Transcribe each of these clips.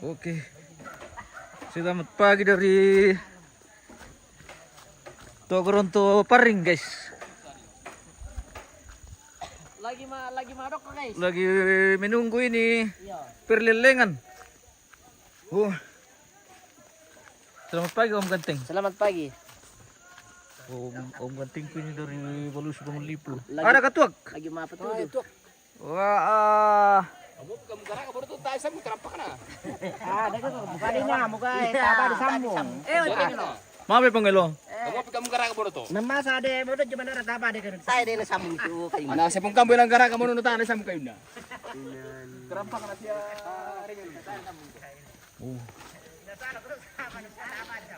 Oke. Selamat pagi dari Togoronto Paring, guys. Lagi marok guys. Lagi menunggu ini Iya. perlelengan. Selamat pagi Om Ganteng. Selamat pagi. Om Ganteng ini dari Balus Lipu. Lagi- Ada katuak. Lagi apa tuh? Wah, Ada kan muka dinya, muka apa disambung. mami pangelo. Nama sade bodo cuma ada apa ada kan. Saya dele sambung itu kayu. Ana sa pong kamboy lang gara ka mo nuta na sa mo kayo na. Terampak na siya ringan.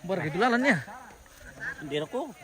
Bar gitu lalannya. Hindi ko.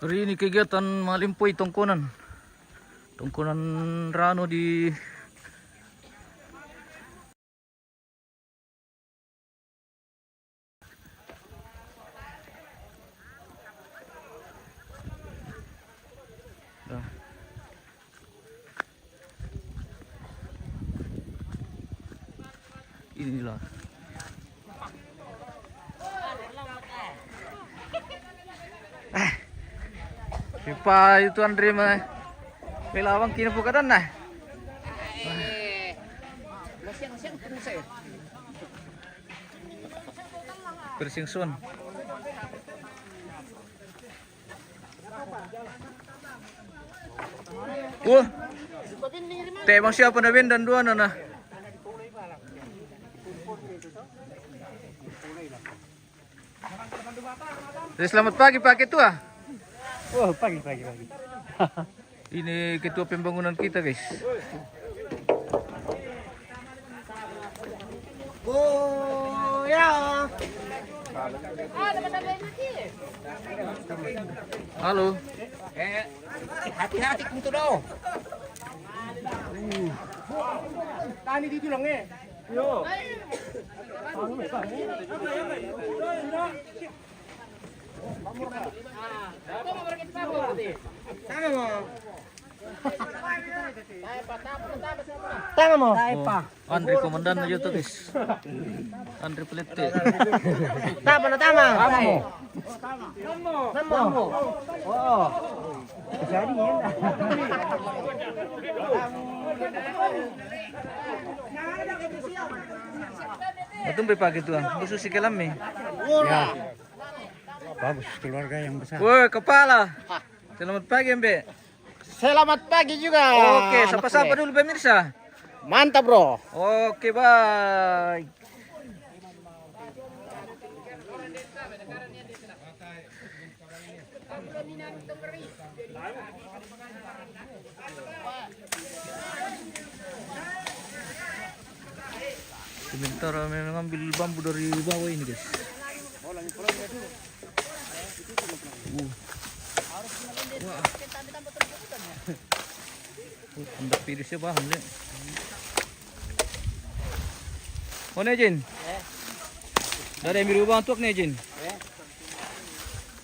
Hari ini kegiatan Malimpoy Tongkonan. Tongkonan Rano di Nah. Inilah. Siapa itu Andre mah? Pelawang kini bukan nah. Siang-siang terus saya. Persingsun. Temang siapa na dan dua na. Selamat pagi Pak Ketua. Oh, pagi. Ini ketua pembangunan kita, guys. Oh, ya. Halo. Hati-hati gitu dong. Tani dito lang eh. Yo. Tama mo. Oh, Andre komandan na yun to, guys. Andre Pelete. Tama. Tama mo. Oo. Jadi yan. Betul Pak Ketua. Khusus si Kelami. Ya. Bagus keluarga yang besar. Woi, kepala. Selamat pagi, Mbe. Selamat pagi juga. Oke, sapa-sapa dulu pemirsa. Mantap, Bro. Oke, bye. Sebentar mengambil bambu dari bawah ini, guys. Wah. Hendak pirisnya paham deh. Oh nih Jin. Udah ada yang biru bang tuak nih Jin.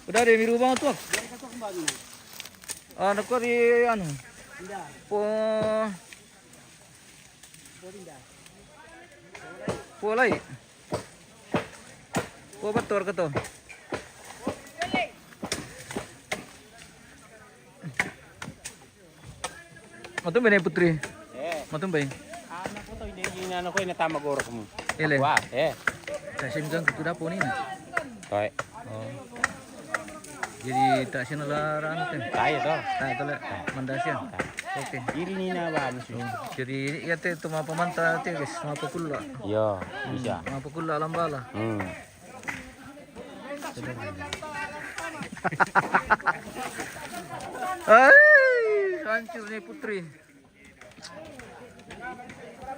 Udah ada yang biru bang tuak. Ah, nak di anu. Po. Po lai. Po betul ke tu? Matum ba na putri? Matum ba? Anak ko to hindi ginano ko inatama goro ko mo. Ele. Wah, Tasim kang kuda po ni. Toy. Oh. Jadi tak sih nalaraan kan? Tayo to. Nah itu lah mandasya. Oke. Iri ni na ba ano siya? Jadi ya teh tu mapa manta teh guys, mapa kulla. Yo, bisa. Mapa kulla lambala. Ay, hancur nih putri.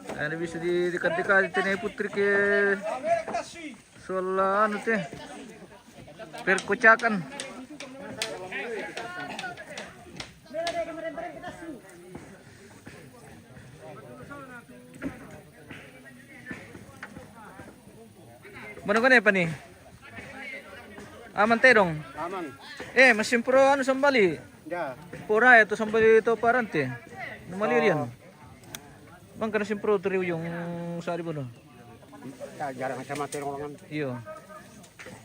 Kaya bisa di dekat-dekat ito na putri ke soal ano te perkucakan. Mana ka na pa ni? Aman terong. Aman. Masimpro ano sambali. Ya. Pura ito sambali ito parante. Numalirian. Bang kana simpro to yung sari mo no. Jarang sama terong langan. Iyo.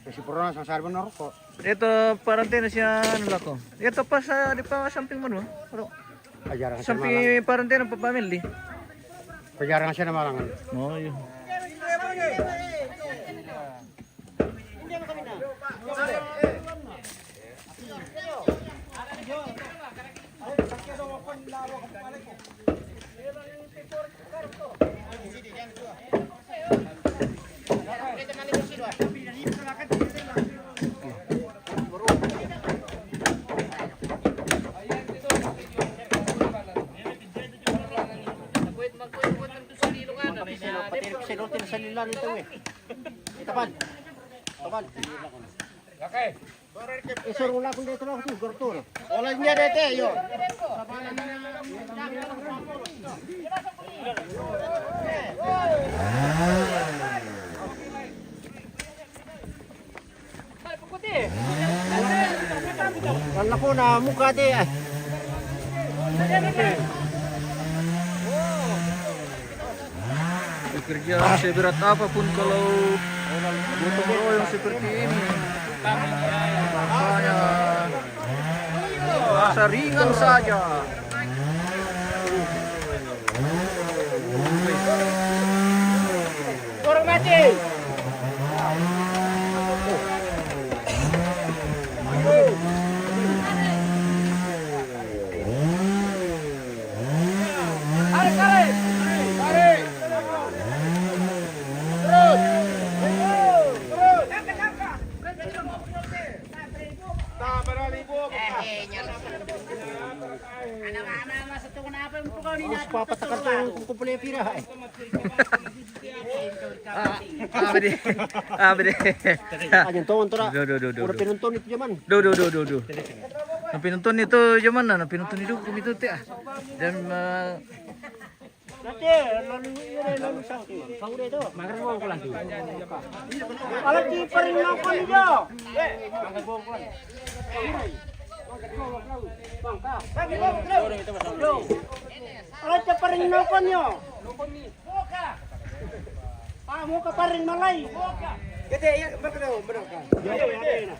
Kasi pura sa sarbo na ko. Ito parante na siya ano lako. Ito pa sa di pa samping mo no. Pero Jarang samping parante ng papamili. Jarang siya na malangan. Oh, yun. Sinutin sa lila nito eh. Tapad. Tapad. Okay. Isurong lang kung dito lang ito, gartur. Wala niya dito eh, yun. Wala ko na mukha di eh. Bekerja seberat apapun kalau gotong royong seperti ini rasanya rasa ringan saja. Orang mati. Mas papatakar to kung kumpulay pira eh. Abe deh. Ayun to ontora. Do. Ora pinunton ito jaman. Do. Ang pinuntun itu zaman na, pinuntun itu kumito te ah. Dan Nate, lalu sakti. Saure to. Makan mo ko lang. Ala ki paring na ko niyo. Makan mo ko lang. Ala ki paring na ko niyo. Boka. Mo ka paring malay. Boka. Gede ya berkado berka. Gede na.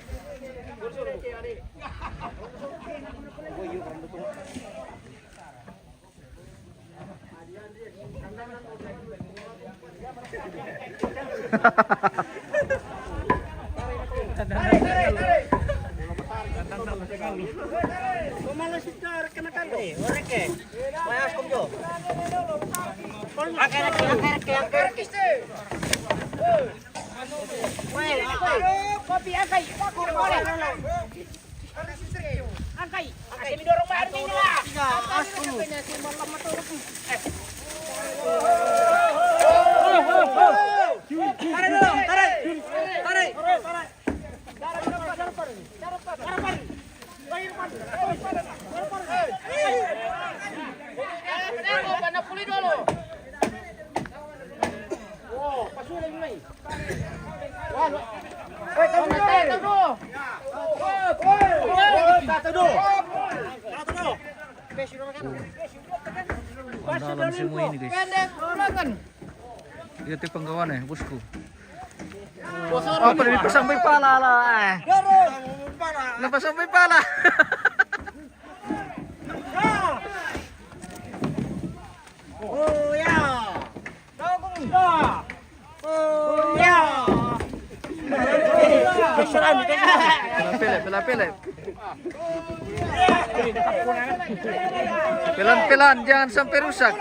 Kumalas ito, kanakan eh. Orek eh. Mayas kom jo. Angker. Well, kopi angkai. Angkai. Angkai midorong baru ni lah. Asku. Dalam semua ini guys. Itu tip penggawan bosku. Apa dari sampai pala lah. Lepas sampai pala. Oh ya. Oh ya. Pela. Pelan-pelan, jangan sampai rusak.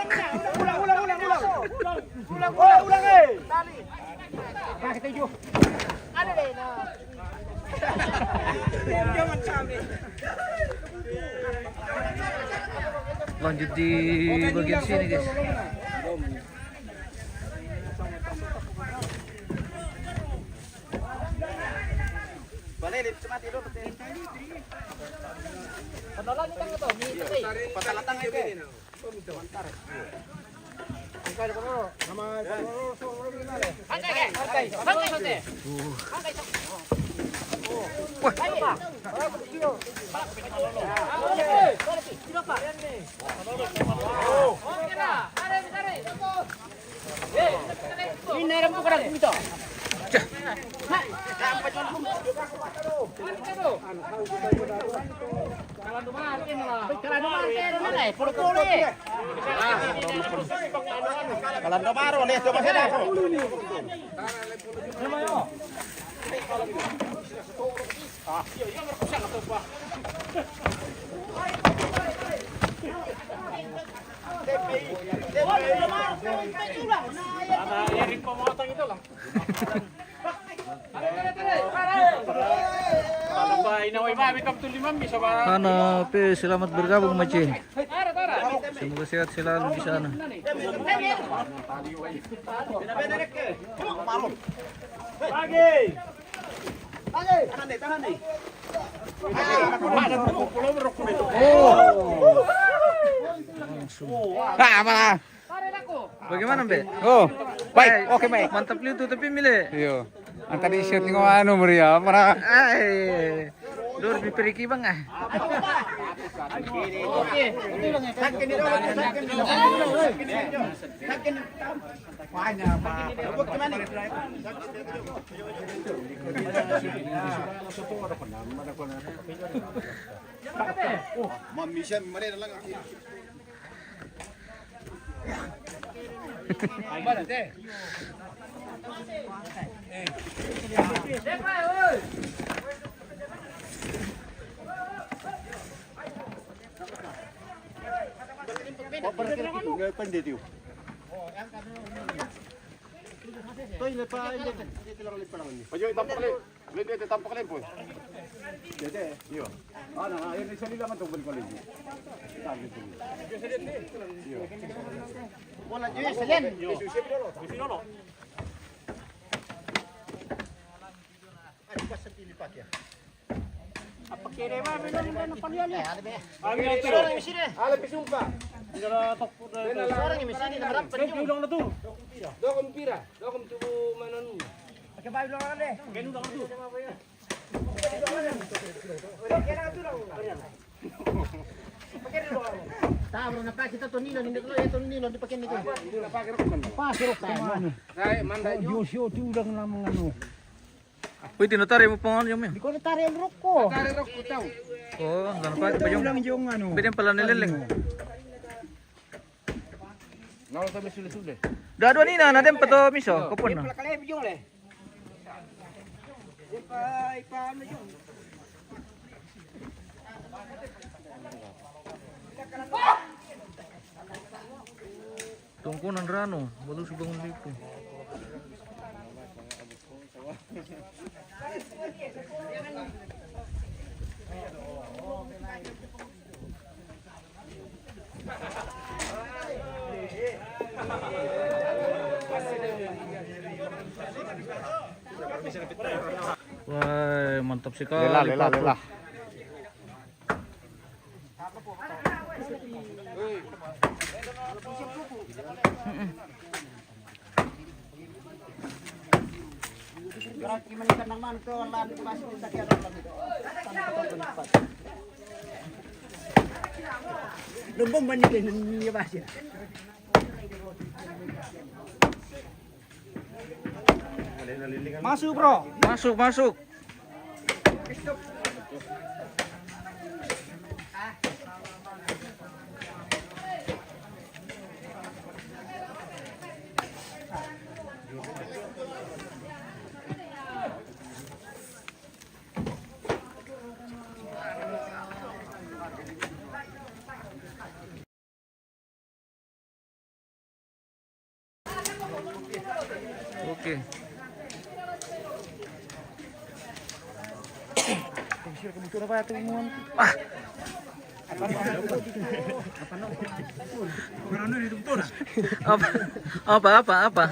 Ulang eh. Tali. Pakai tujuh. Ada deh. Jangan sampai. Lanjut di bagian sini guys. Balik mati dulu. Panolan yung tango to. Patalatang ito. Kalau baru lihat coba saya. Ano, pe, selamat bergabung Macin. Semoga sehat selalu di sana. Apa? Bagaimana, Be? Oh, baik. Oke, baik. Mantap itu tapi milih. Iya. Ang tadi shooting ko ano Maria, para Ay, Lord, piperiki bang ah. Uy, tinutari mo pa yung Di ko natari ang rok ko. Oh, ganun pa ba yung pwede pala nililing. Dua-dua ni na natin pa to miso, kupon na. Kaleb yung le. Ipa ano yung. Tungkunan rano, baru subangun lipo. Wah, mantap sekali. lela. Gimana kan naman to lan masih di sakit lang ito. Lumbong ba nila niya ba siya? Masuk bro. Masuk, masuk. Oke. Apa?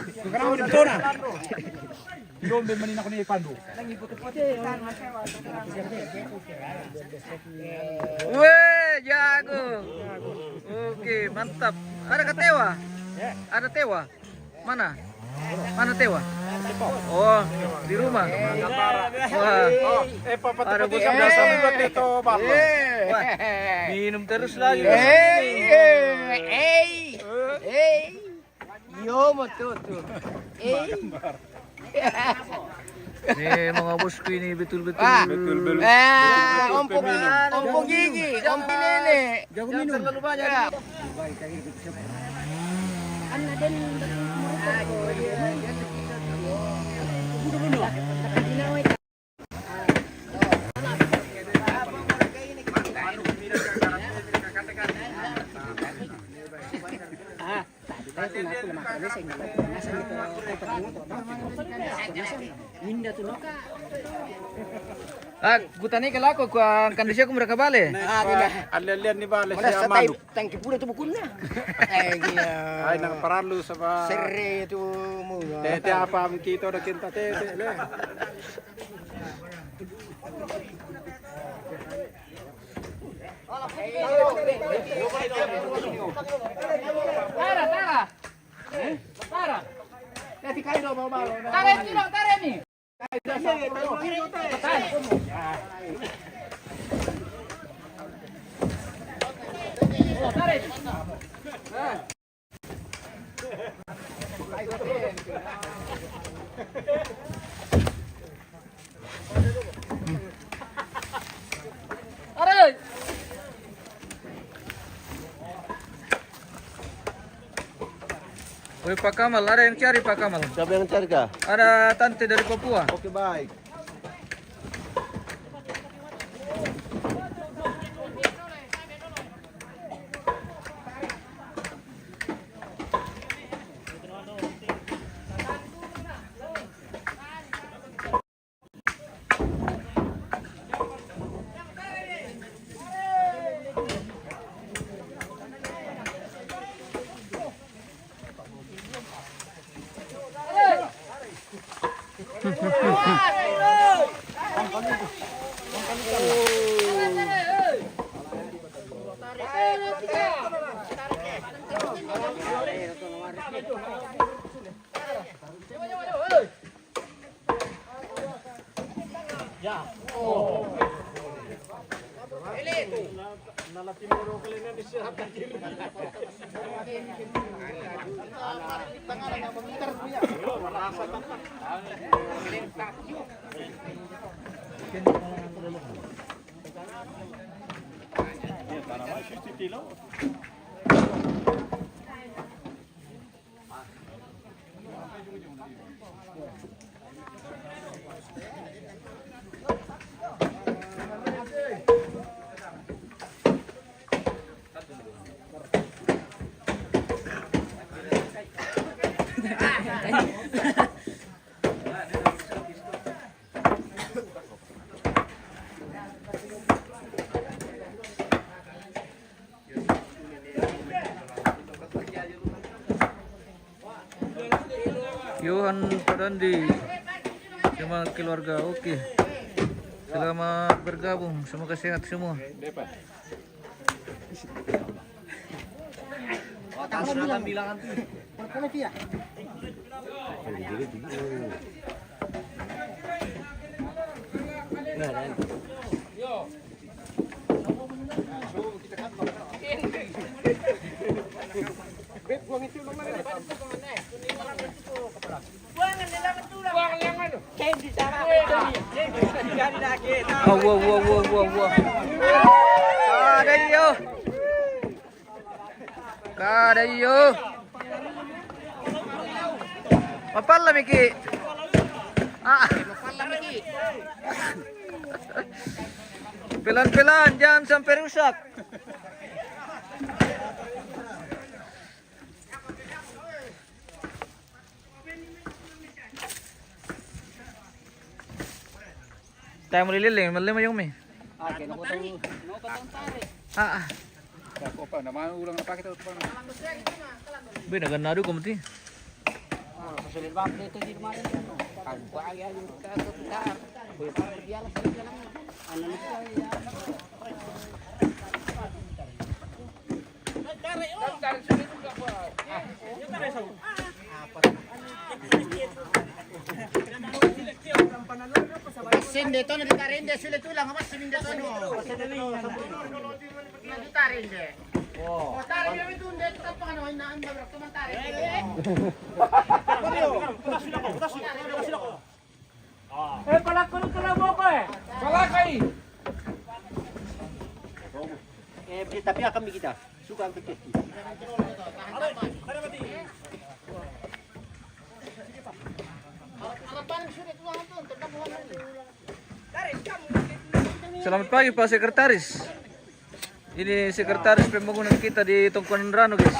Dombe manin ako ni Pandu. Weh, jago. Oke, mantap. Ada ketewa? Ada tewa? Mana? Mana tewa? Oh, di rumah. Wah. Ada bos Ito balo. Wah, minum terus lagi. Yo mo tuh. Nih mga bosku ini betul-betul. Ompong gigi, ompi nenek. Jangan terlalu banyak. Gutani kalau aku ang kandisya ko mereka bale. Alalian ni bale Mana siya sa tayo, manok. tangki pula itu bukunnya. Gila. Ay nang paralu sa ba. Sere itu mo. Tete apa am kito na kinta tete le. Woi Pak Kamal, ada yang cari Pak Kamal. Siapa yang cari kah? Ada tante dari Papua. Oke baik. Yohan Padandi sama keluarga. Oke. Selamat bergabung. Semoga sehat semua. Wow. Kadayo. Mapala Miki. Pelan-pelan, jangan sampai rusak. Tayo mo lililing, malim mo yung may. Ako pa naman ulang na pakita pa. Be, naganado ko mati. Sulit ba dito di kemarin? Sin dito na ditarin de sila tulang mas sin dito no. Na ditarin de. Oh. Tarin kami dun de kita pa ano inaan ba tumatarin. Palak ko mo ko eh. Kalakay! Tapi akan kita. Suka ang tiket. Selamat pagi Pak Sekretaris. Ini sekretaris pembangunan kita di Tongkonan Rano guys.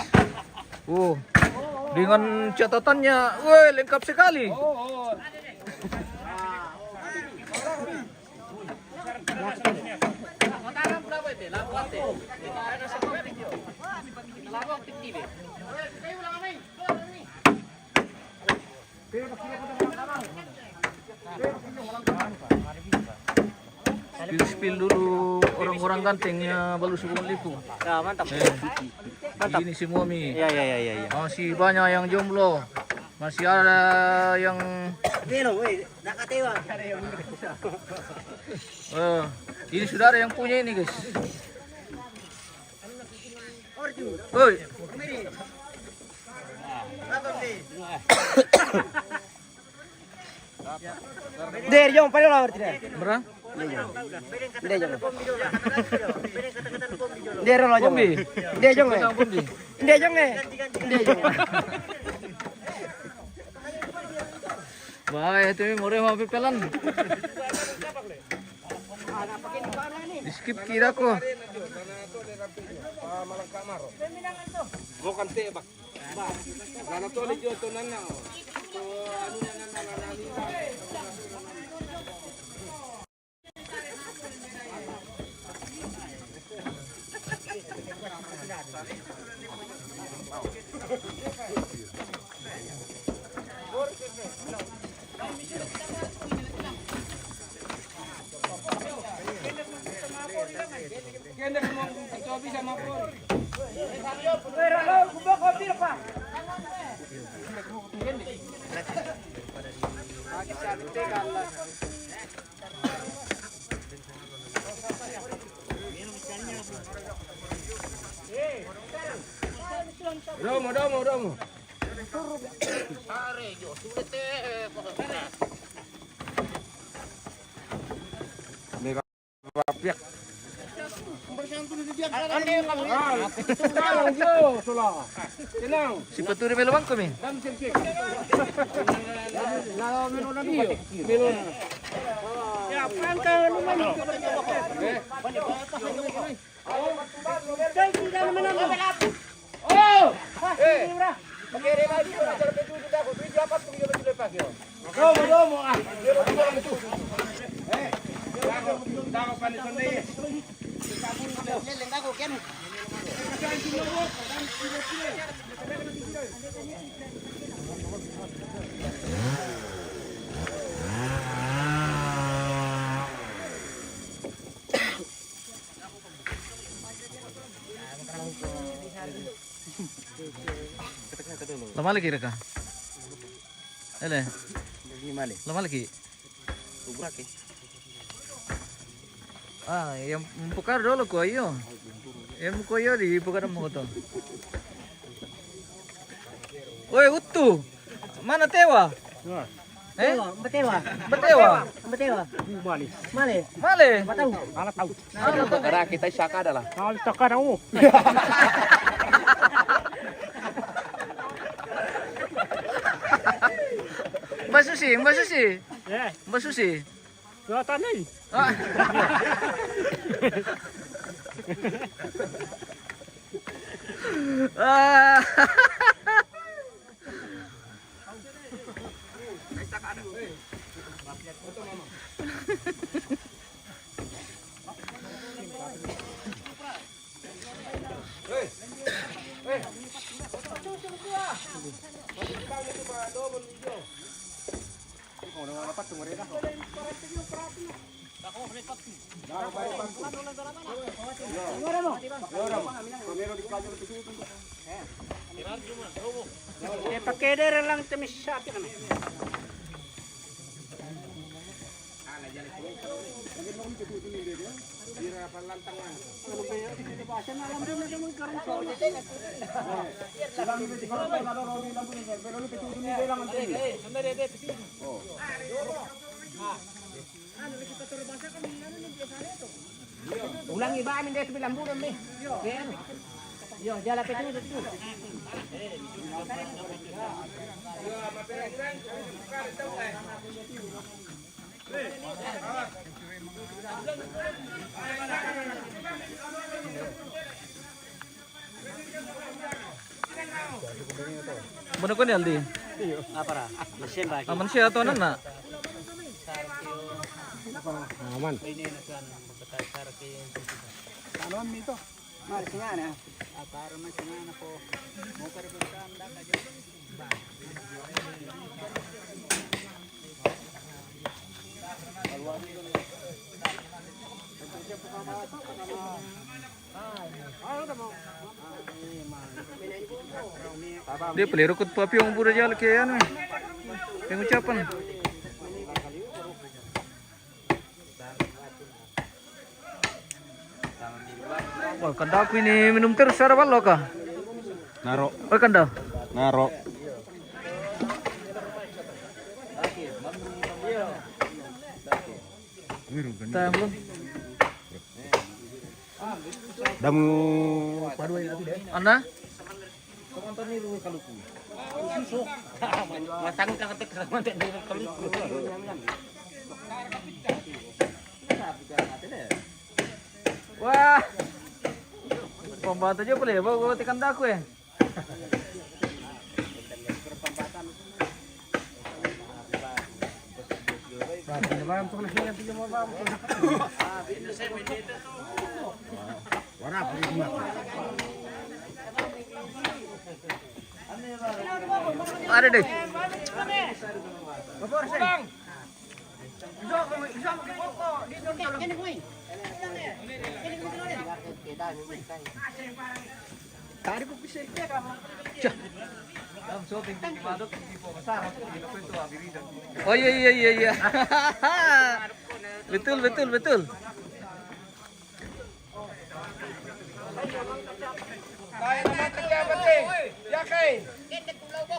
Dengan catatannya, woi lengkap sekali. Spill dulu orang-orang gantengnya baru 10.000. Ya, mantap. Mantap. Ini si Momi. Ya. Masih banyak yang jomblo. Masih ada yang nakatewa. ini saudara yang punya ini guys. Oi. Der jong pada lawar tidak. Berang? Der jong. Der lo jong. Der jong. Der jong. Der jong. Wah, itu more mau pepelan. Di skip kira ko. Bukan tebak. Karena to le joto nana. To anu nana. Kenda mo ito bisa mapon. Domo. Papiak. Si Paturi melawang kami. Ya, pangka naman. Lama lagi reka. Ele. Lama lagi. Yang pukar dulu ko ayo. Yang ko ayo di pukar mo to. Woi, utuh. Mana tewa? Betewa. Male. Tahu. Karena kita saka adalah. Kalau cakar kamu. Mbak Susi. Mbak Susi. Kelihatan nih. Pakai daerah lang temis sapi kan. Ulang iba amin deh 9 bulan nih. Yo, jalan ke situ. Mana ko ni Aldi? Apa ra? Mesin ba? Aman siya to na. Aman. Anon nito. Mari singana. Para man singana po. Mo karibatan daga jo. Dia pelero kut papi yang pura jal ke anu. Yang ucapan. Wah, kanda aku ini minum terus secara balo kah? Naro. Oh, kanda. Naro. Tahu belum? Damu Anda? Matang ka ketik mantek dari kaluku. Wah. Pembantu aja boleh, bawa tekan daku ya. Ada deh. Tadi ko bisa ikut kamu. Oh iya. Betul. Kaya naman taga-bating. Yakay.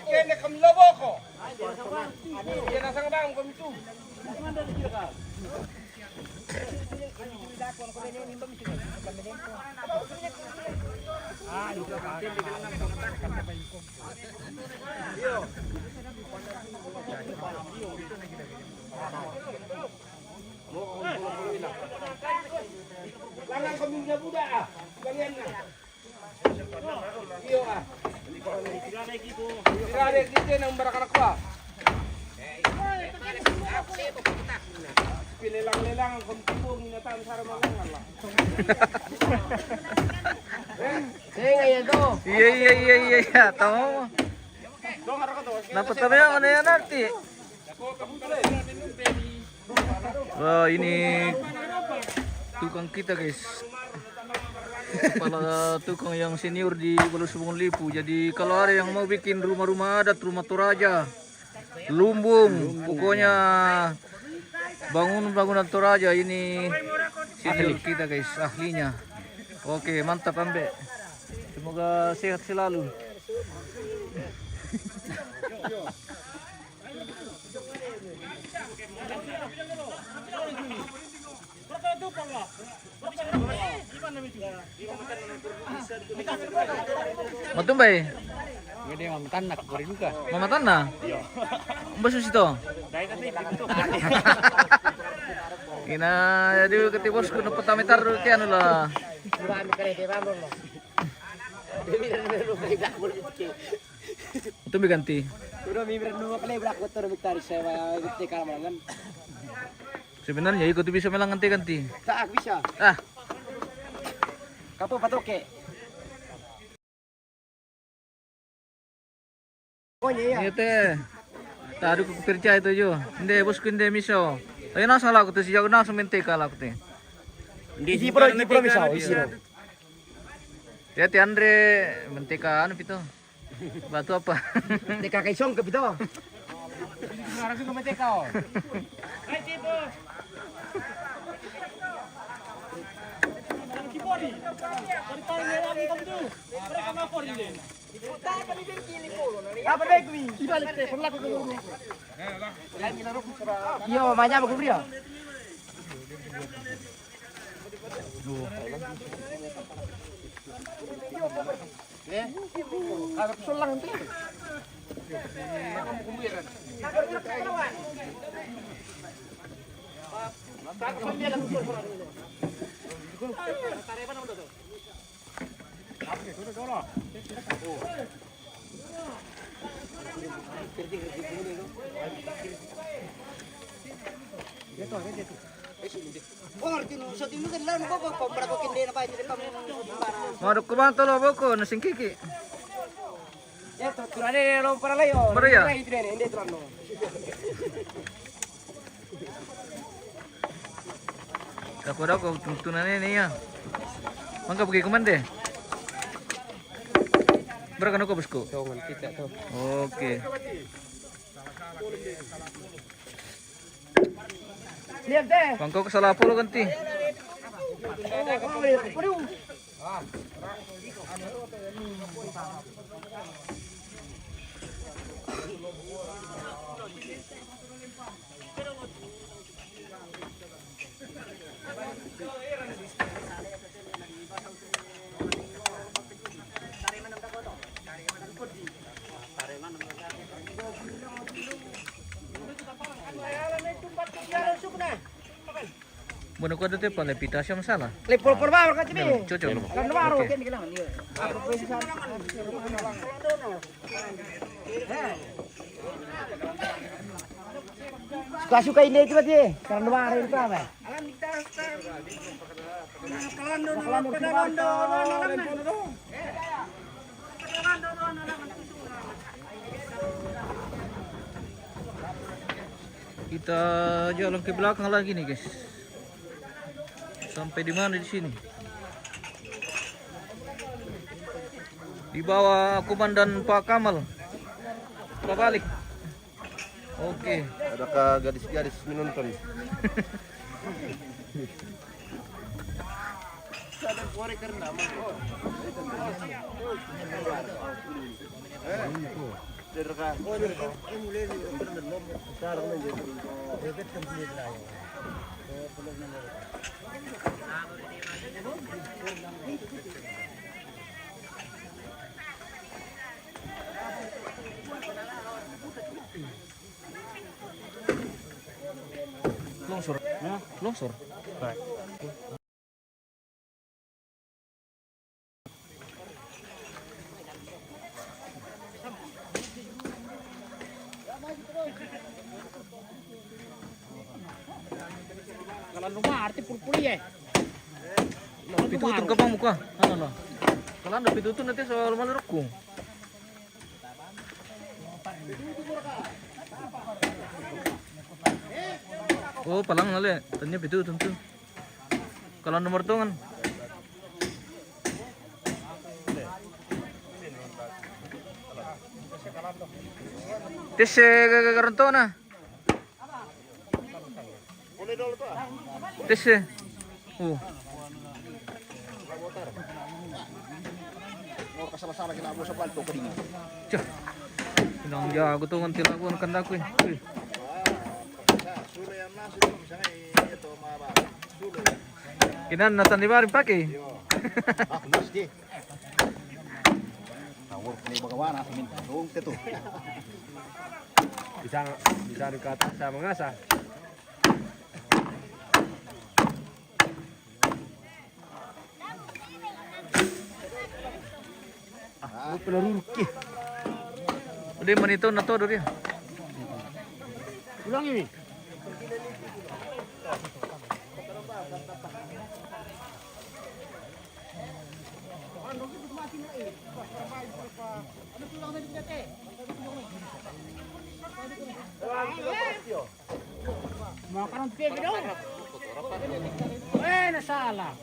Kene kamloboko. Kaya nasang bang kumtu. Lanang kamingga budak ah. Kalian na. Iyo ah. Tirade kita nang barakan ako ah. Pinilang-lilang ang kumtubong inatan sa ramalangan lah. Sige to. Iya. Tahu. Dapat tahu mana ya nanti? Wah, ini tukang kita guys. Kepala tukang yang senior di Walusubungan Lipu. Jadi kalau ada yang mau bikin rumah-rumah adat, rumah Toraja, lumbung, pokoknya bangunan Toraja ini senior kita guys, ahlinya. Oke, mantap Ambe. Semoga sehat selalu. Matumbay. Gede mamatan nak goreng juga. Mamatan na? Basus ito. Ina jadi keti bosku no petamitar kaya ano lah. Itu ganti. Udah mimpi dulu kali berak kotor miktar saya gede kamalangan. Sebenarnya ikut bisa melang ganti-ganti. Tak bisa. Ah, Kapo patoke. Oh iya. iya teh. Tadi ko percaya itu jo. Hindi bosku hindi miso. Ayun na salah ko to siya na sa menteka la ko te. Di pro misal, di sini. Ya ti Andre menteka ano pito. Batu apa? Teka kay song ka bitaw. Sekarang sih kau teka oh. Apa baik wi? Ibalik teh, perlaku ke dulu. Iya, banyak aku beri ya. Agak kesulang nanti. Madok ko ba tolo boko na singkiki. Maria. Dako tuntunan ini ya. Mangka pergi kemana? Berapa ko bosku? Oke. Lihat deh. Bangko ke salah polo ganti. Bueno, cuando te pone pitación masalah. Lepol por bawah kan ini. Cocok. Kan baru kan dibilang dia. Apa bisa suka-suka ini itu berarti karena baru itu apa? Kita jalan ke belakang lagi nih, guys. Sampai di mana di sini? Di bawah komandan Pak Kamal. Kita balik. Oke. Adakah gadis-gadis menonton? Longsor. Longsor. Kalau rumah arti pulpuli ya. Pitutun ka bang muka? Ano lah? Kalau anda pitutun nanti soal malu rekung. Oh, palang nale. Tanya pitutun tuh. Kalau nomor tuh kan. Tes karanto na. Tes. Oh. Kasama-sama kita mo sa palto kanina. Cah. Pinang jago tuh kan tilakuan kandaku ini. Sulo yan na, sulo. Misalnya ito mga sulo. Kinan natan di barin pakai. Ah, nas di. Tawar ni bagawana sa min. Tuong teto. Bisa dikata saya mengasah. Pelurukih. Udah menito na to dia. Ulang ini. Ano rompe daw. Nasalah.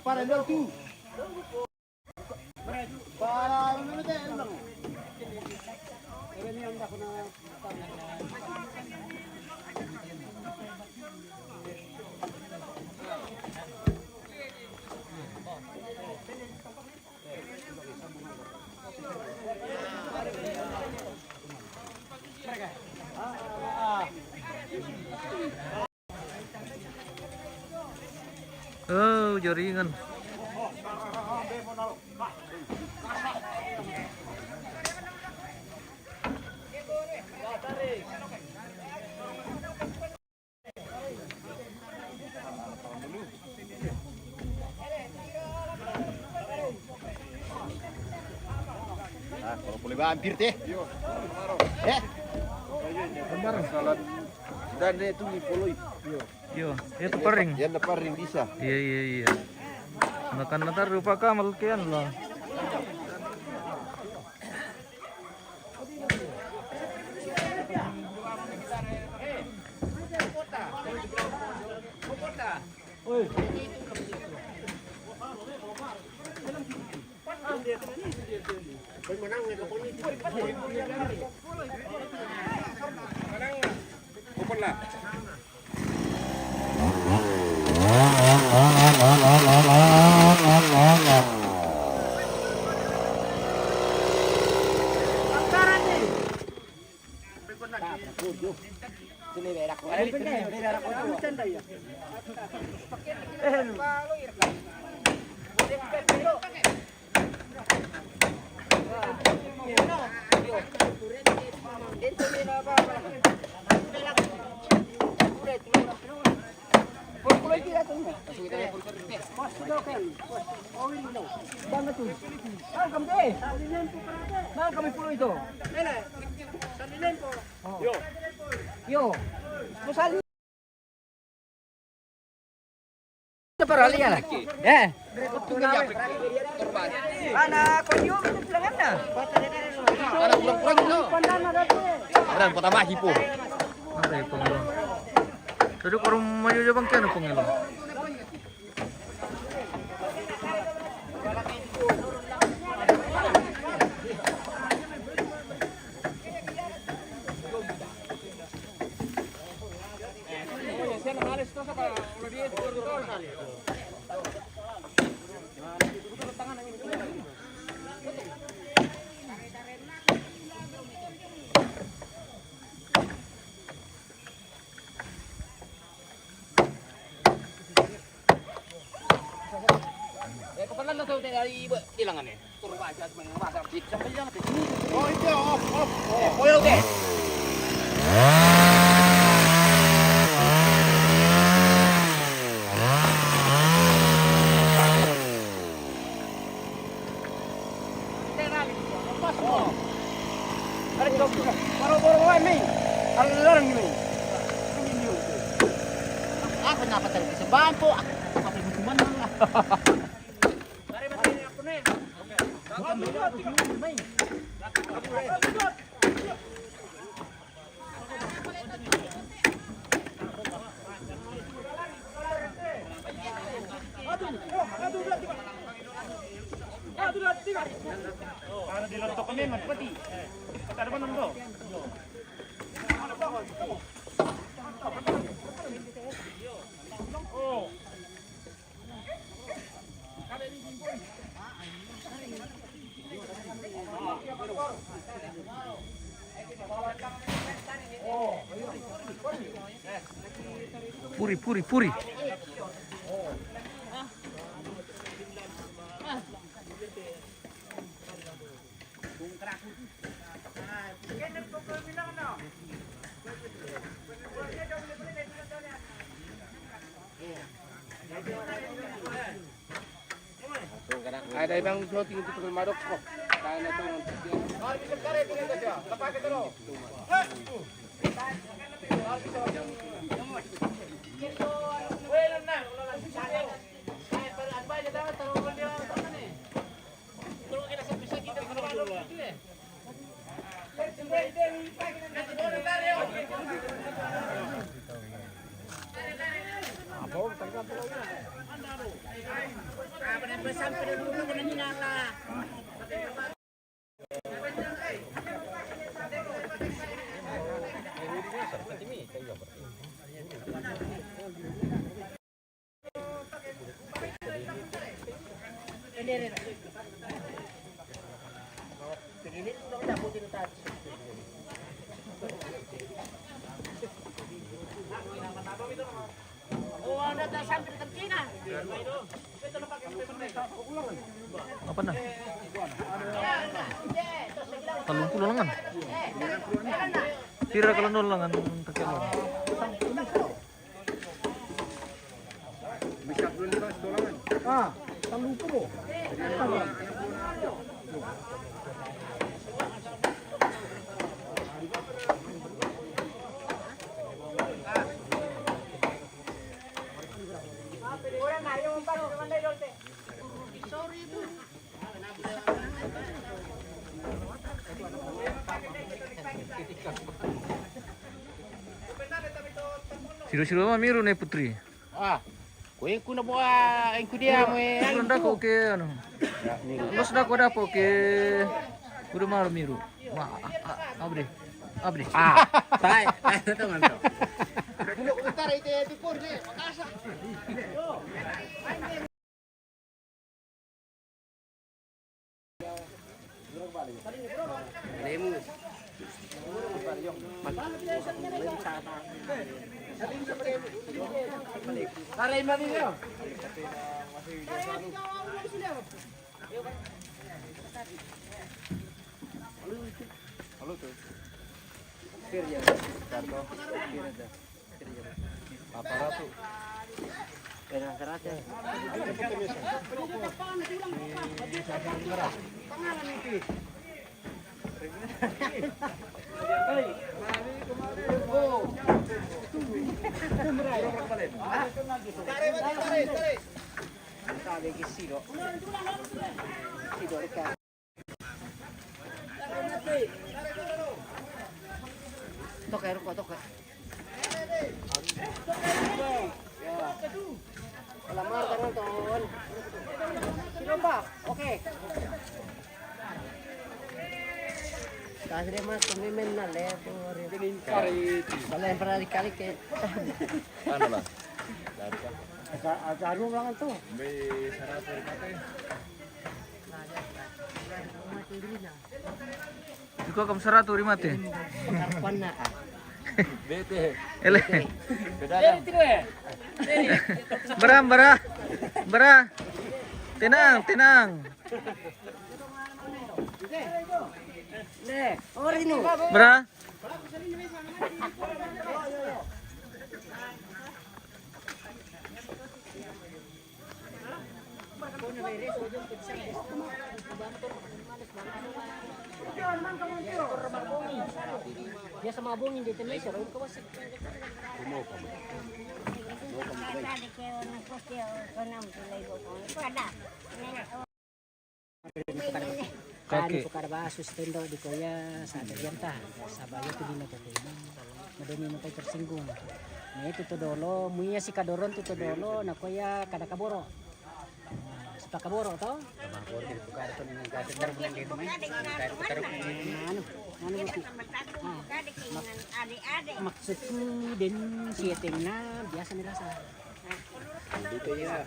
Para daw tu. Para ano na tayo lang. Ini anda kuna Oh, jaringan. Ah, kalau boleh hampir teh. Dan itu di follow. Yo, itu paring. Yan na pa rin bisa. Iya iya iya. Makan ntar rupa kamal kian lah. Kupon lah. Kami pulo itu. Yo. Pusali. Peralihan lagi. Anak konyo itu bilangan dah. Ada kurang-kurang itu. Ada pertama hipo. Apa ya pengilo? Tadi orang maju jabang kian pengilo. Kapan lang tayo dari ilangan eh. Turun aja sebenarnya masa sampai jangan sini. Oh itu off. Oil deh. Ako napatalo sa banko. Ako hukuman lang. Para dilantok kami magpati. Kada ba nando? Puri. Ada ibang shooting itu tukul madok ko. Kaya na ito ng tagyan. Apa na? 30 lang kan? Tira ka lang doon lang ang takyan. Ah, 30. Siro-siro mah miru nih putri. Kuya ko na po ang kudiya mo eh. Belum dako ke ano. Los dako dapo ke udah malu miru. Wah, abdi. Abdi. Tay, ito man to. Taray man niyo. Halo tuh. Aparato. Lamar ka ng ton. Sino ba? Okay. Kasi naman tumimen na lepo rin. Wala para dikali ke. Ano lang? Ano lang ito? May sarap rin natin. Ikaw kam saratu rimate. Pagkarpan na ka. Bete. Ele. Pedala. Bara. Tenang. Le, orino. Bara. Dia sama abong hindi temay siya ron kawasik. Kaki tukar ba sustento di koya sa adyanta sa bayo to dino to madani mo tay tersinggung. Ni tuto dolo muya si kadoron tuto dolo na koya kada kaboro. Sa kaboro to? Kaboro din tukar to ng kasi darbulan dito may. Ano maksud ko din setting na biasa nila sa Dito ya.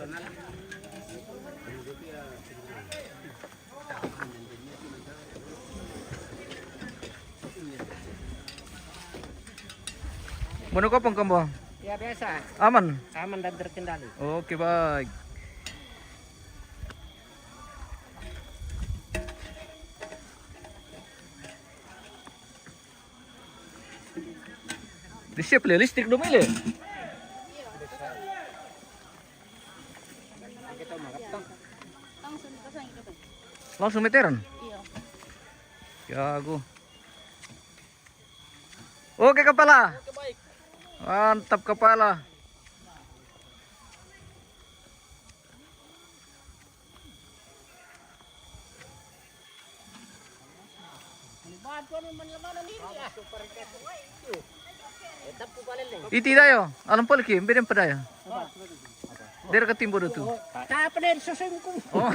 Mana kau pangkambang? ya biasa Aman. aman dan terkendali. Oke, baik. Di-siap listrik dong ile. Kita mangap tong. Langsung meteran? Iya. Jago. Oke kepala. Oke baik. Mantap kepala. Iti tayo. Alam pala ki, beden pa tayo. Dere ka timbo dito. Tapa na susum ko. Oh,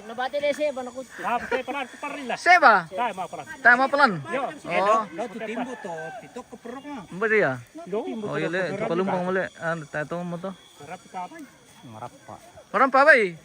Nabati na siya ba nakut. Tapos parang parila. seba. Tayo mga parang. Tayo mapalan. Yo. Oh, Lo timbo to, titok ko perok nga. mbari ya. Lo. Oh, yele, palumpang muli. Ano, tayo mo to. Harap ka pa. Marap pa. Parang pa ba eh?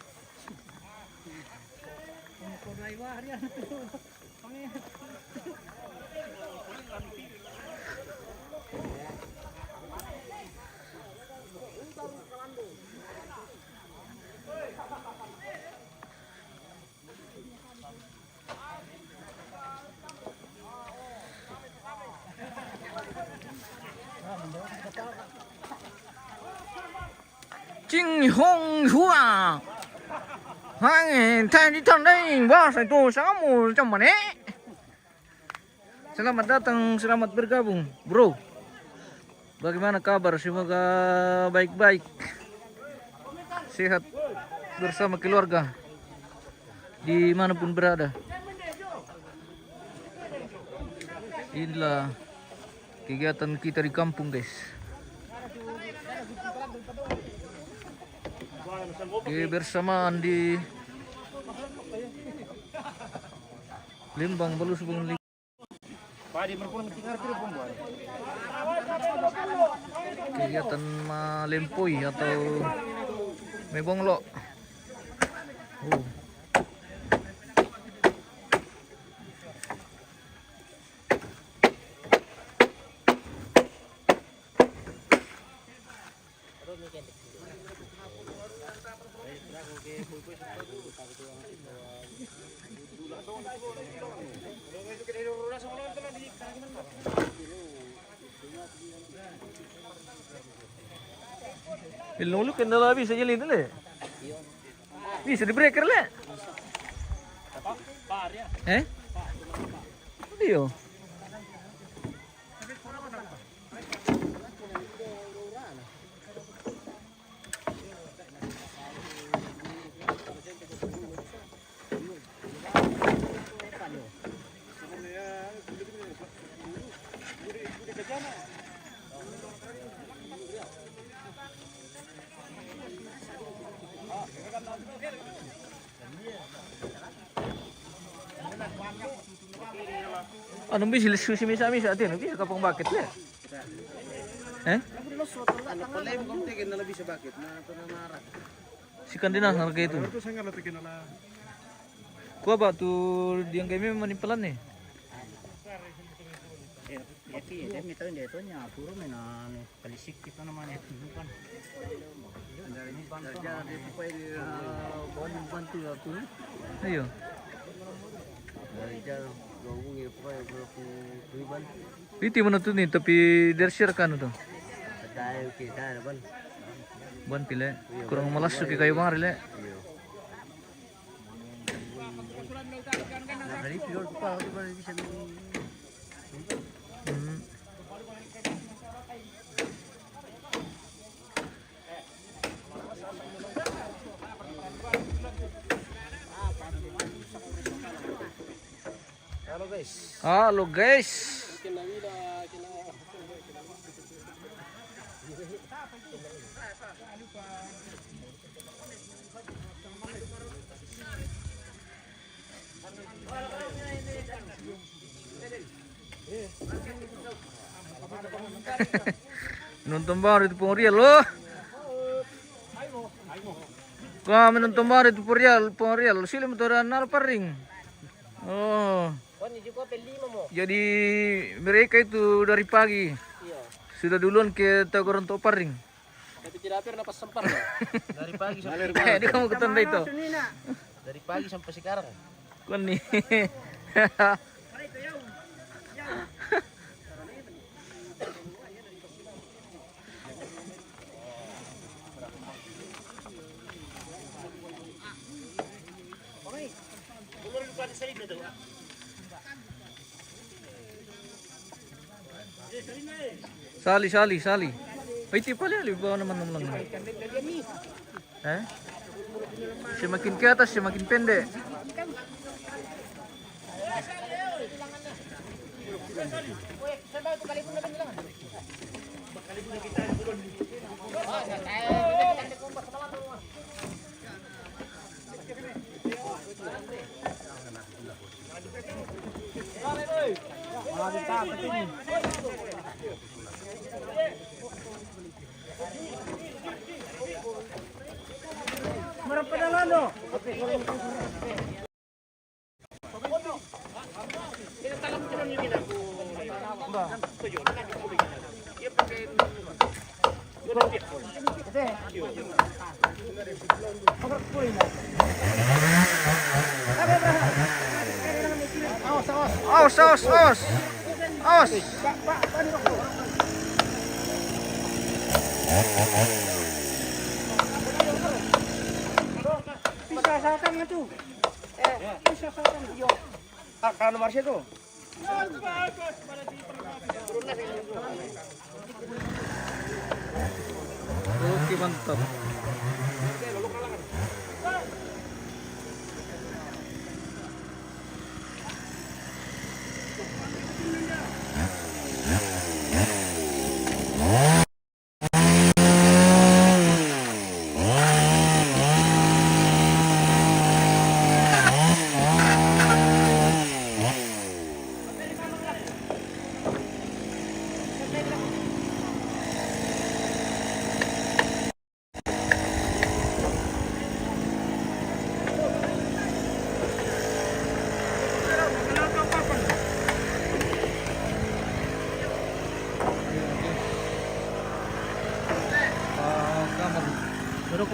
Jing Hong Hua. Hai, tadi tandai bahasa itu kamu macam mana? Selamat datang, selamat bergabung, bro. Bagaimana kabar? Semoga baik-baik, sehat bersama keluarga dimanapun berada. Inilah kegiatan kita di kampung, guys. Kebersamaan di Limbang Balus Bung. Kegiatan malempoi atau mebonglo. Oh. Lu kendala bisa jalin dulu. Bisa di breaker le. Eh? Iya. Ano bisa susi misa-misa atin, bisa kapang bakit le. Eh? Ano pala yung kung tingin na labi sa bakit na ito na narak. Si kandinas harga itu. Ito sa nga latikin na lang. Kuha ba tu diang kami manipalan nih. Yaki, demi tahu dia tu nya puro mena kalisik kita namanya bukan. Jadi apa ini bantu aku. Ayo. Dari jauh gabung ya apa ya aku riban. Piti mana tu nih tapi dershir kan tu. Tayo kita ban. Ban pile. Kurang malas suki kayu bang rile. Nah, dari pure pa ako ba bisa Halo guys. Nonton bar itu Pongrial loh. Kami nonton bar itu Pongrial. Sila motoran narparing. Oh. Jadi mereka itu dari pagi sudah duluan ke Tagoronto Paring. Tapi tidak pernah pas sempar. Dari pagi sampai Ini kamu ketanda itu. dari pagi sampai sekarang. Kon nih. Sali. Ay, pala, libaw naman lang. Semakin ke atas, semakin pendek. Awas. Kalau Marsha tuh. Oke, mantap.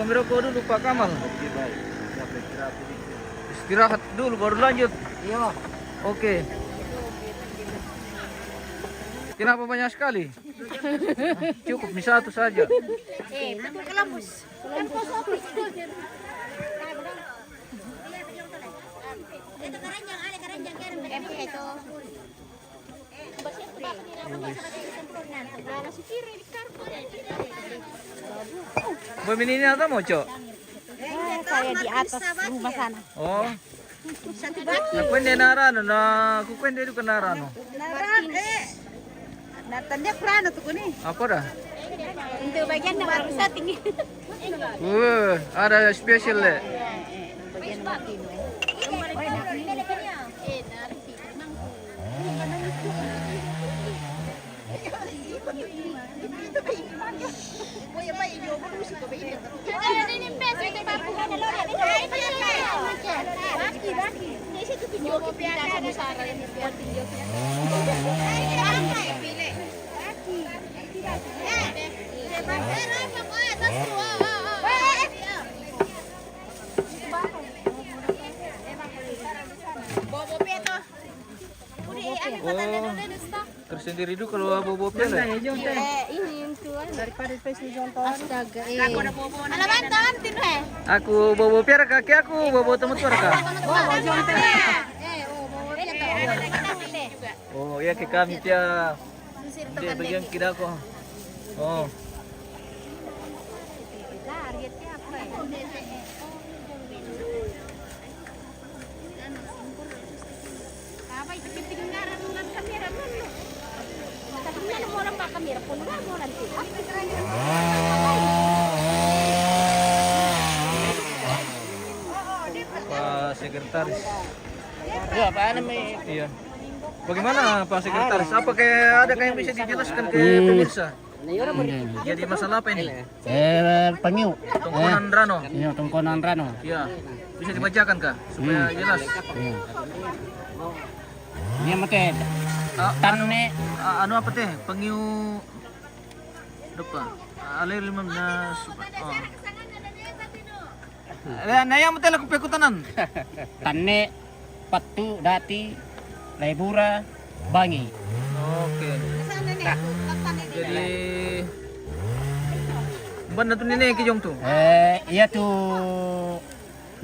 Merokok dulu Pak Kamal. Istirahat dulu baru lanjut. Iya. Oke. Kenapa banyak sekali? Cukup nih satu saja. Betul kelambus. Kan kosopis. Itu keranjang, ada keranjang kan itu. Ini atau mau cok? Saya di atas rumah sana. Oh. Nakwende narano na kukwende itu narano. Natanda prano tuh nih. Apa dah? Untuk bagian yang baru setting. Ada spesial le. Bagian mati. Tersendiri dulu kalau bobo pele. Ini tuan daripada spesial contoh. Astaga. Alaman tantin he. Aku bobo piara kaki aku bobo temen tuara kak. Bobo jonte. Bobo piara. Oh ya ke kami pia. Di bagian kira ko. Oh. Pak Sekretaris. Ya, Pak namanya. Iya. Bagaimana Pak Sekretaris? Apa ada yang bisa dijelaskan ke pemirsa? Jadi masalah apa ini? Penyu. Tongkonan Rano. Iya, tongkonan Rano. Iya. Bisa dibacakan kah supaya jelas? Ini mate tanne Anu apa teh? Pengiu depa. Alir 15. Oh. Nah, yang mate laku pekutanan. tanne patu dati lebura bangi. Oke. Jadi banda tu nene kijong tu. Iya tuh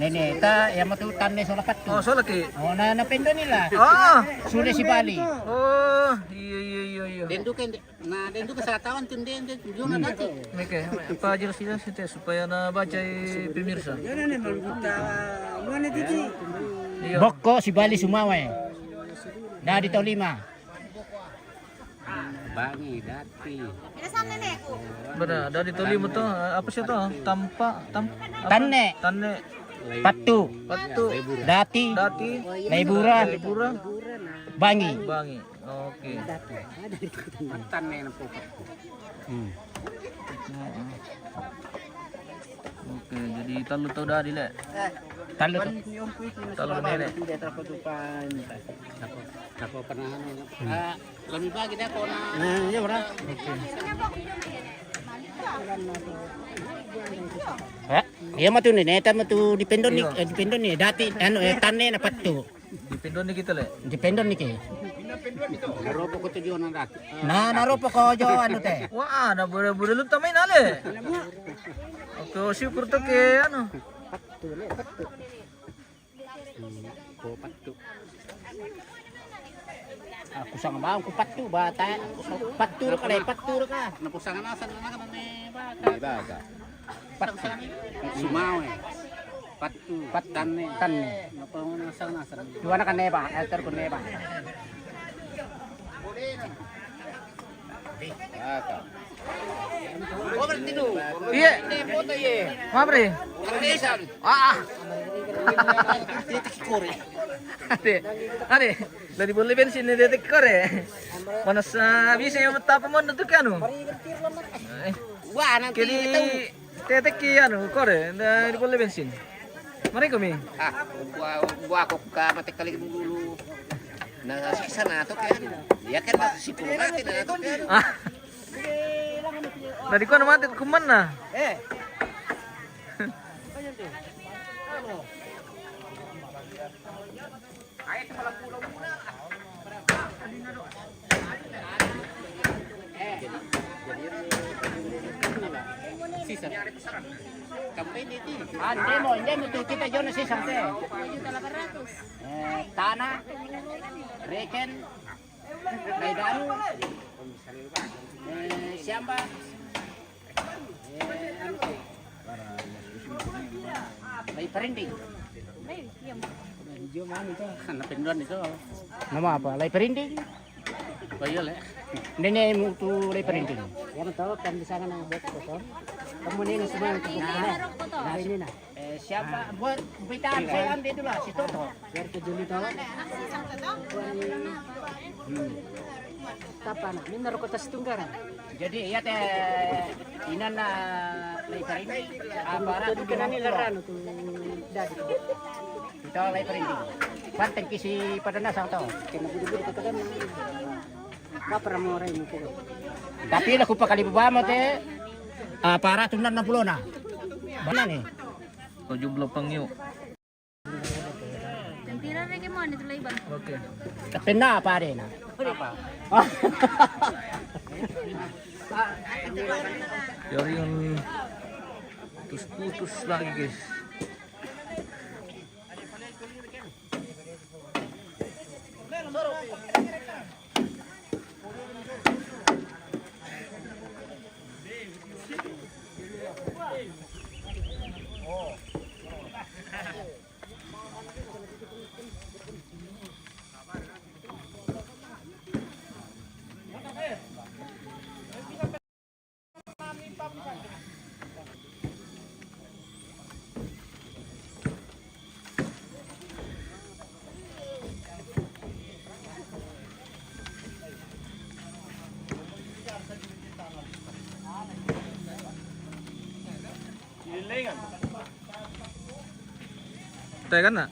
nenek ta yang matu tanne sola patu. Oh, so laki. Oh, na napendo nila. Ah. Sudah si Bali. Oh, iya. Iya. Dendo kan, nah dendo ke satawan tuh dendo juna nanti. Oke, apa jelas-jelas itu supaya na baca pemirsa. Iya. Boko si Bali Sumawe. Dari Tolima. Bangi dati. Benar, dari Tolima tuh apa sih tuh? Apa? Tanne. Tanne, Patu. Patu, Dati. Dati, Laibura. Bangi. Bangi. Oke. Mantan nih nampu. Oke, jadi talu tahu dari le. Talu. Talu nenek. Apa pernah lebih bagi dah kau nak. Nah, iya benar. Iya mah tuh nih, neta mah tuh dipendon nih, dati tanne na patu. Dipindon nih kita le. Dipendon nih ke. Naropo ko tuh jona dati. Nah, naropo ko jo anu teh. Wah, na boleh lu tamay nale. Oke, syukur tuh ke anu. Ko patu. Aku sang bang ku patu bata. Patu ka. Napusangan asan na kan ni baga. Patu. Sumawe. Patu. Tanne. Napungan asan. Dua na kan neba, alter ko neba. Oh berarti tu. Iya. Foto ye. Mapre. Kalisan. Ade, dari boleh bensin ni detik kore. Mana sa bisa yang mata pemon tu kan? Wah nanti Kini tetek kian kore, dari boleh bensin. Mari kami. gua aku ka mati kali dulu. Nah, kisah na to kan. Ya kan masih puluh nanti na to kan. Dari kau mati kemana? Hindi mo tuh kita jono si sante. 2.800.000. Tanah, reken, Maidanu, siapa? May perinding. Kan pendon itu. Nama apa? Lay perinding. Bayar le. Nene mutu lay perinding. Ya betul kan di sana nang buat kotor. Kemudian semua itu nah ini nah. Siapa buat bitaan saya ambil dulu si Toto. Biar ke Juli tahu. Kapan? Ini naruh kota Setunggar. Jadi ya teh inan na lay perinding. Apa itu kenani leran itu dadi. Kita lay perinding. Banteng kisi pada nasang tau. Kena budi-budi kita kan. Kapra mo rin mo. Tapi lah kupa kali bama teh. Para tunan na pulo na. Bana ni. 17 pangyo. Tentira na mo nito laiban. Oke. Tapi na pa rin na. Apa? Dari yang putus lagi guys. Teh kan nak?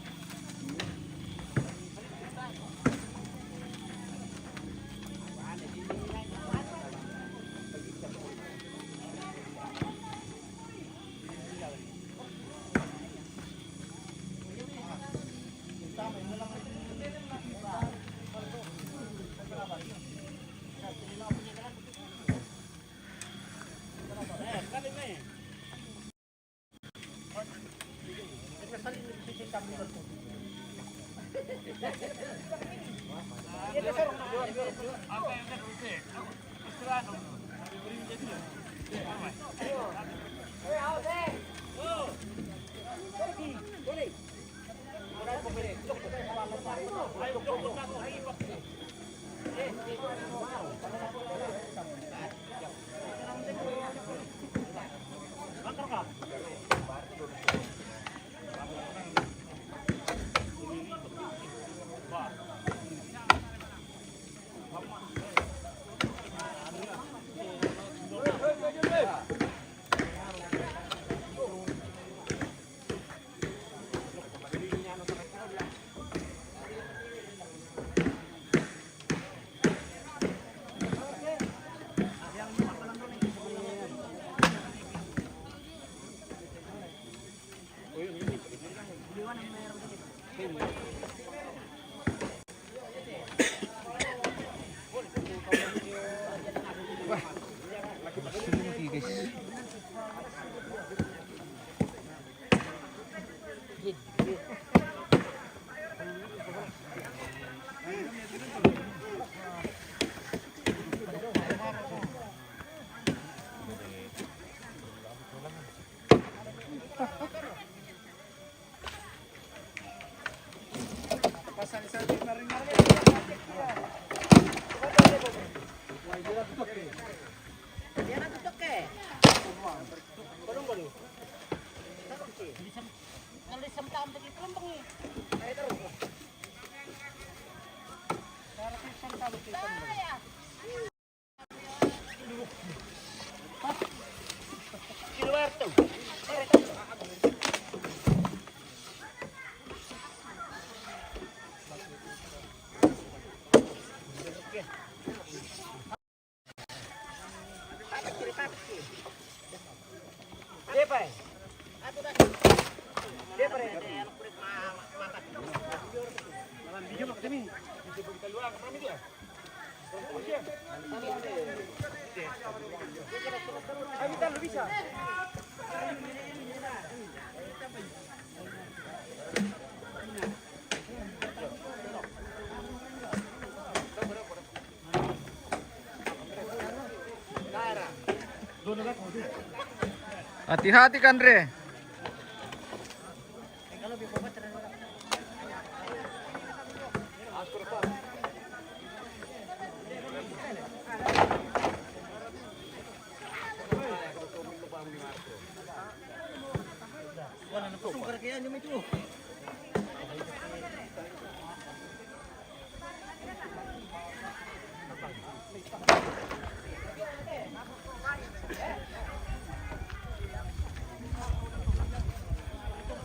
Hati-hati kan, Re.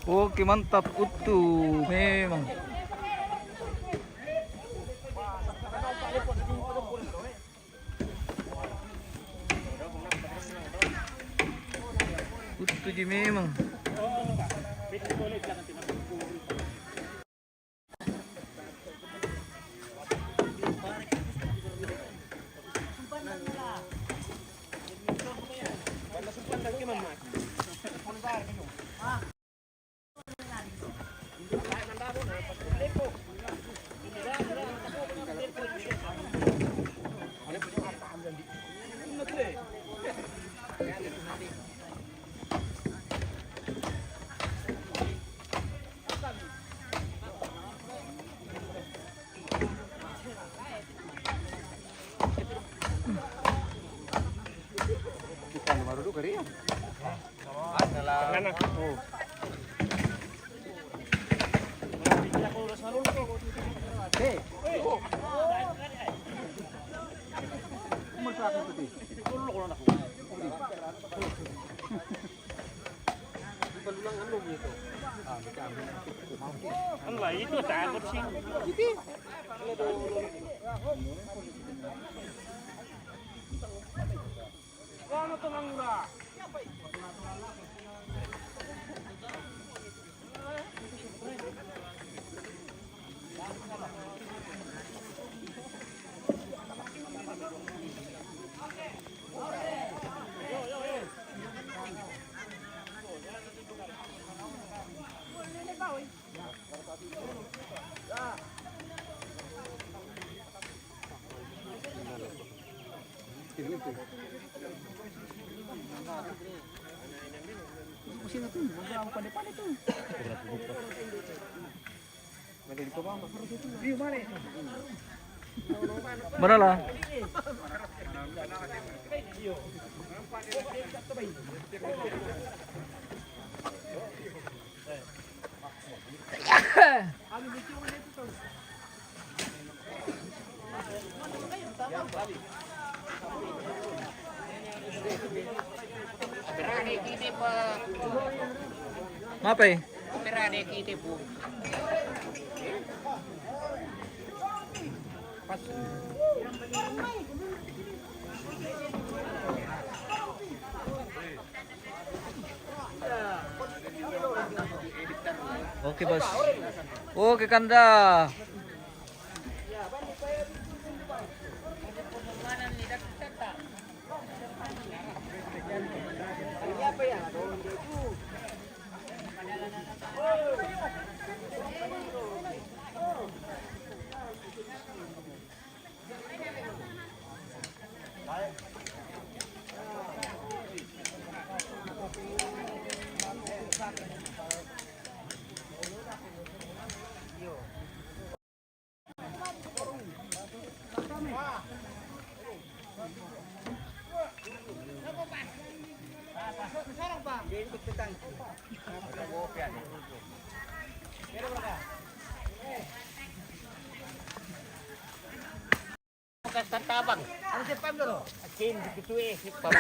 Oke, mantap, utuh memang. Utuh ji memang. Allah itu takut sih. Ano to nang ura? Mana lah? Berani kita Pak. Apa ya? Berani kita Bu. Oke bos. Oke Kanda. Bukan tantabang. Ano si Pam dulu? Akin begitu si Pam.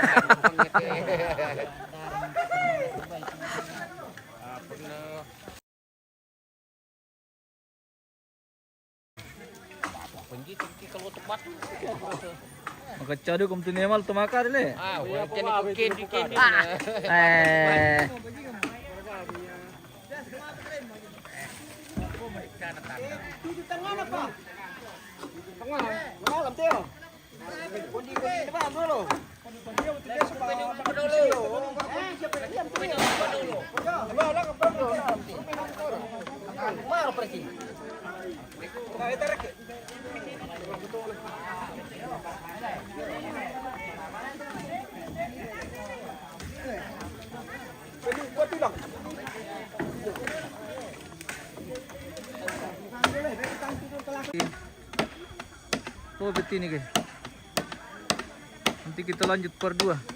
Penjitu kalau tepat. Maka cadu kum tunemal tumakar le. Wajan ikin. Oh betul nih guys. Nanti kita lanjut part 2.